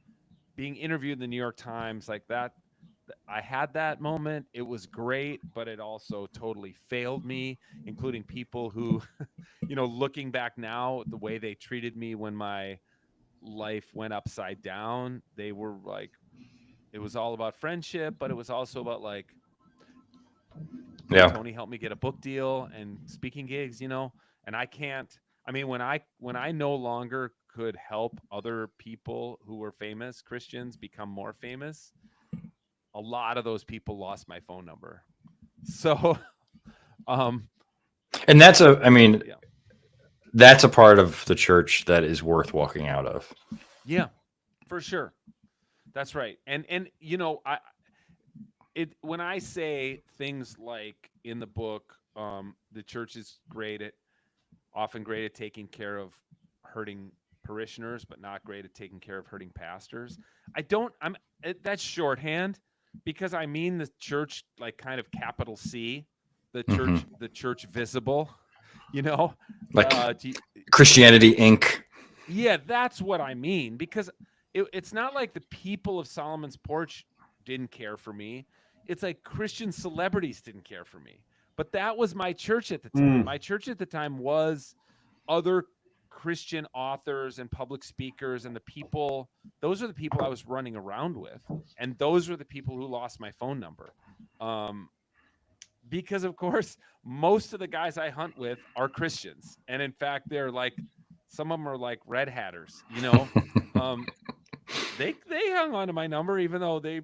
being interviewed in the New York Times. Like that, I had that moment. It was great, but it also totally failed me, including people who, looking back now, the way they treated me when my life went upside down, they were like, it was all about friendship, but it was also about like, Yeah. Tony helped me get a book deal and speaking gigs, and I I mean, when I no longer could help other people who were famous Christians become more famous, a lot of those people lost my phone number. So, um, And I mean, yeah, that's a part of the church that is worth walking out of. yeah, for sure. That's right. And when I say things like in the book, the church is often great at taking care of hurting parishioners, but not great at taking care of hurting pastors. I don't. That's shorthand because I mean the church, like kind of capital C, Hmm. the church visible. You know, Like do you, Christianity Inc. yeah, that's what I mean because it's not like the people of Solomon's Porch didn't care for me. It's like Christian celebrities didn't care for me. But that was my church at the time. Mm. My church at the time was other Christian authors and public speakers and the people, those are the people I was running around with. And those were the people who lost my phone number. Um, because of course, most of the guys I hunt with are Christians. And in fact, they're like some of them are like red hatters, you know. Um, they hung on to my number even though they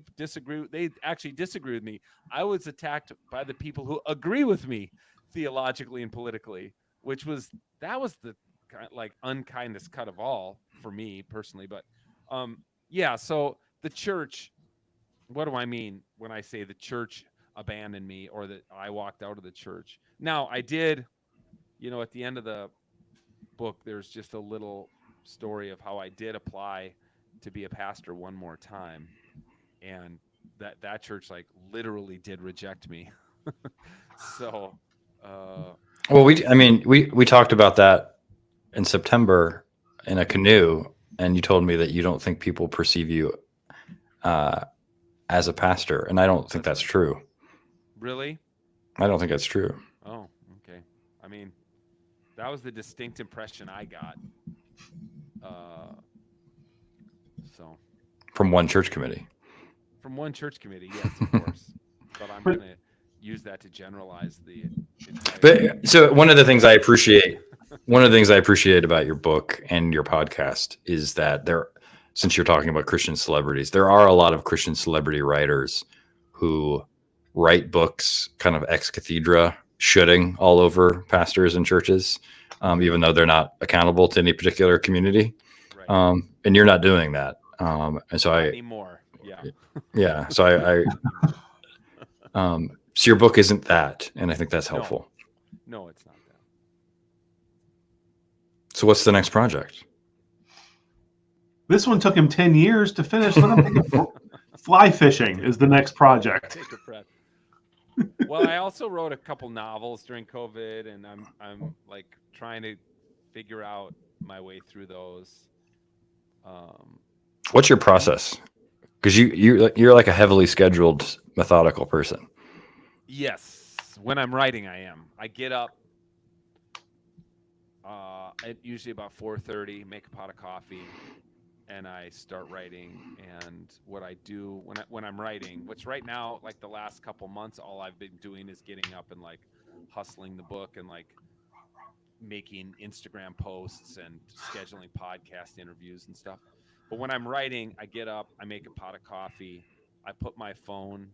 actually disagree with me. I was attacked by the people who agree with me theologically and politically, which was that was the like unkindest cut of all for me personally. But yeah, so the church, what do I mean when I say the church abandoned me or that I walked out of the church? Now I did, at the end of the book, there's just a little story of how I did apply to be a pastor one more time, and that church like literally did reject me. So, Well, yeah, I mean, we talked about that in September in a canoe, and you told me that you don't think people perceive you uh, as a pastor, and I don't think that's that's right. true. Really? I don't think that's true. Oh, okay. I mean, that was the distinct impression I got. Uh, so From one church committee. from one church committee, yes, of course, but I'm But gonna use that to generalize the entire. But so one of the things I appreciate, one of the things I appreciate about your book and your podcast is that since you're talking about Christian celebrities, there are a lot of Christian celebrity writers who write books kind of ex cathedra, shooting all over pastors and churches, even though they're not accountable to any particular community. Right. And you're not doing that. And so Not anymore. Yeah. yeah, so so your book isn't that, and I think that's No, helpful. no, it's not that. So what's the next project? this one took him 10 years to finish. Let him take a fly fishing is the next project. Take a breath. Well, I also wrote a couple novels during COVID, and I'm like trying to figure out my way through those. Um, What's your process? Because you're like a heavily scheduled, methodical person. yes, when I'm writing, I am. I get up at usually about 4:30, make a pot of coffee, and I start writing. And what I do when I'm writing, which right now, like the last couple months, all I've been doing is getting up and like hustling the book and like making Instagram posts and scheduling podcast interviews and stuff. But when I'm writing, I get up, I make a pot of coffee, I put my phone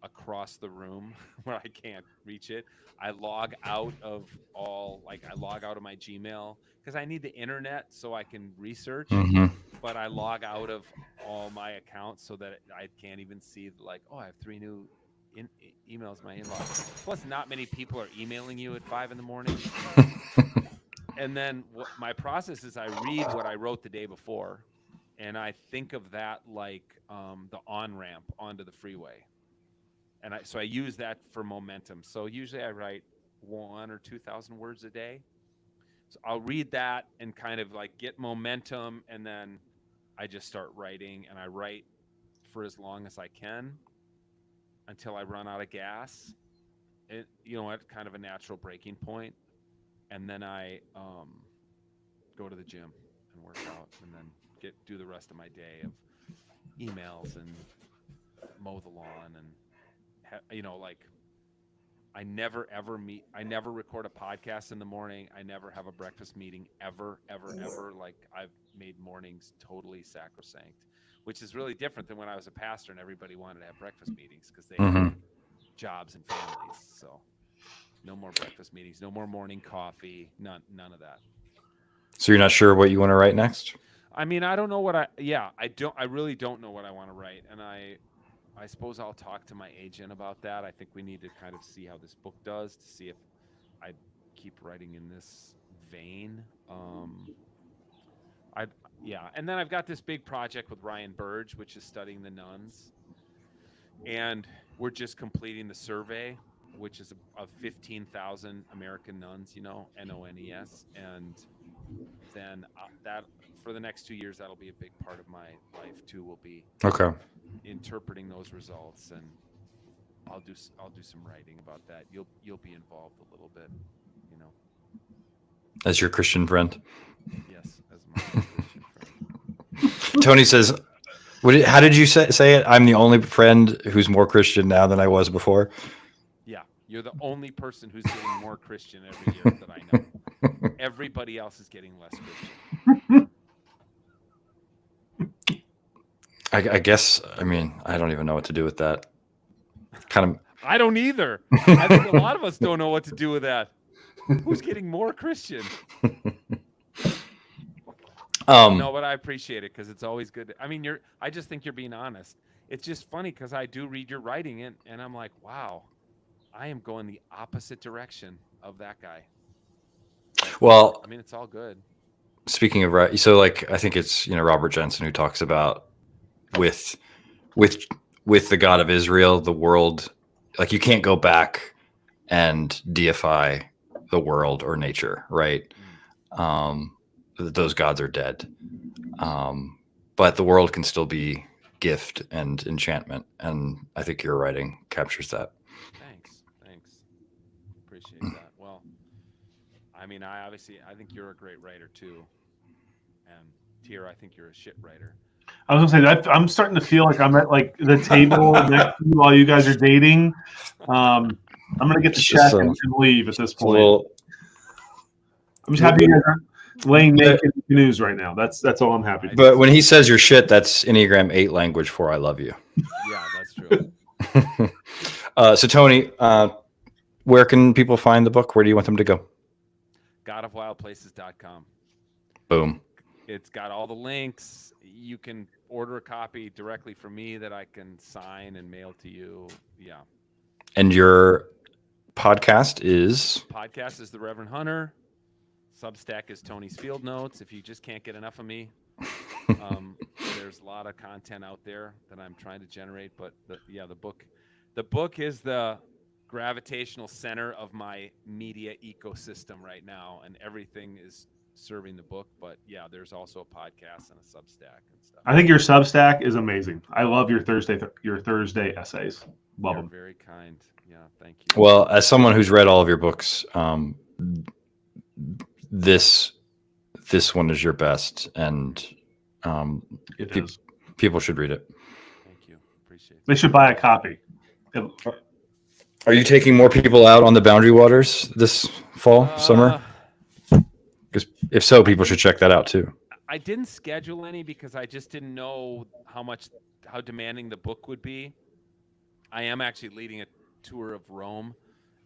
across the room where I can't reach it. I log out of I log out of my Gmail because I need the internet so I can research, Mm-hmm. but I log out of all my accounts so that I can't even see like, oh, I have 3 new emails in my inbox. Plus, not many people are emailing you at 5 in the morning. And then my process is I read what I wrote the day before, and I think of that like the on ramp onto the freeway, and so I use that for momentum. So usually I write 1 or 2,000 words a day. So I'll read that and kind of like get momentum, and then I just start writing, and I write for as long as I can until I run out of gas. At kind of a natural breaking point, and then I go to the gym and work out, and then do the rest of my day of emails and mow the lawn and like I never ever meet. I never record a podcast in the morning. I never have a breakfast meeting ever, ever, ever. Like I've made mornings totally sacrosanct, which is really different than when I was a pastor and everybody wanted to have breakfast meetings because they Hmm. had jobs and families. So no more breakfast meetings, no more morning coffee, none of that. So you're not sure what you want to write next? I mean, I don't know what I really don't know what I want to write, and I suppose I'll talk to my agent about that. I think we need to kind of see how this book does to see if I keep writing in this vein. I Yeah, and then I've got this big project with Ryan Burge, which is studying the nuns, and we're just completing the survey, which is of 15,000 American nuns, NONES, and then that for the next 2 years, that'll be a big part of my life too. Will be Okay. interpreting those results, and I'll do some writing about that. You'll be involved a little bit, you know. As your Christian friend. Yes, as my Christian friend. Tony says, how did you say it? I'm the only friend who's more Christian now than I was before. Yeah, you're the only person who's getting more Christian every year that I know. Everybody else is getting less Christian. I guess, I mean, I don't even know what to do with that. Kind of. I don't either. I think a lot of us don't know what to do with that. Who's getting more Christian? No, but I appreciate it because it's always good. I mean, I just think you're being honest. It's just funny because I do read your writing and I'm like, wow, I am going the opposite direction of that guy. Well, I mean, it's all good. Speaking of right, so like I think it's Robert Jensen who talks about with with with the God of Israel, the world, like you can't go back and deify the world or nature, right? Those gods are dead, but the world can still be gift and enchantment, and I think your writing captures that. Thanks. Appreciate that. Well, I mean, I think you're a great writer too, and Tier, I think you're a shit writer. I was gonna say that I'm starting to feel like I'm at like the table next to you while you guys are dating. I'm gonna get the It's check just, and leave at this It's a point. little, I'm just happy you guys aren't laying naked in canoes right now. That's all I'm happy. but when he says your shit, that's Enneagram 8 language for I love you. Yeah, that's true. So Tony, where can people find the book? Where do you want them to go? godofwildplaces.com. Boom. It's got all the links. You can order a copy directly from me that I can sign and mail to you. Yeah. And your podcast is? Podcast is The Reverend Hunter. Substack is Tony's Field Notes. If you just can't get enough of me, there's a lot of content out there that I'm trying to generate. But the book is the gravitational center of my media ecosystem right now, and everything is serving the book. But yeah, there's also a podcast and a Substack and stuff. I think your Substack is amazing. I love your Thursday essays. Love them. Very kind. Yeah, thank you. Well, as someone who's read all of your books, this one is your best, and people should read it. Thank you. Appreciate it. They should buy a copy. Are you taking more people out on the Boundary Waters this fall, summer? Because if so, people should check that out too. I didn't schedule any because I just didn't know how demanding the book would be. I am actually leading a tour of Rome,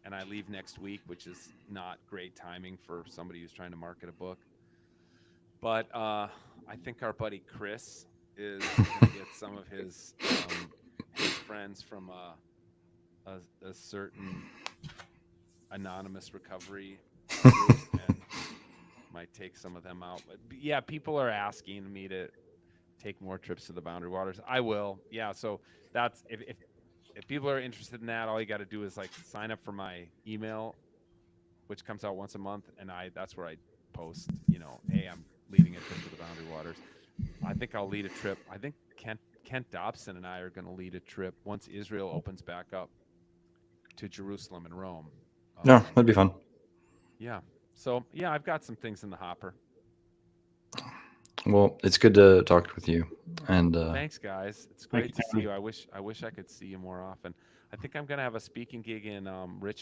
and I leave next week, which is not great timing for somebody who's trying to market a book. But I think our buddy Chris is going to get some of his friends from a certain anonymous recovery group and might take some of them out. But yeah, people are asking me to take more trips to the Boundary Waters. I will. Yeah, so that's if people are interested in that, all you got to do is like sign up for my email, which comes out once a month, and that's where I post, hey, I'm leading a trip to the Boundary Waters. I think I'll lead a trip. I think Kent Dobson and I are going to lead a trip once Israel opens back up to Jerusalem and Rome. No, that'd be fun. Yeah. So yeah, I've got some things in the hopper. Well, it's good to talk with you. And thanks, guys. It's great to see you. I wish I could see you more often. I think I'm gonna have a speaking gig in Richmond.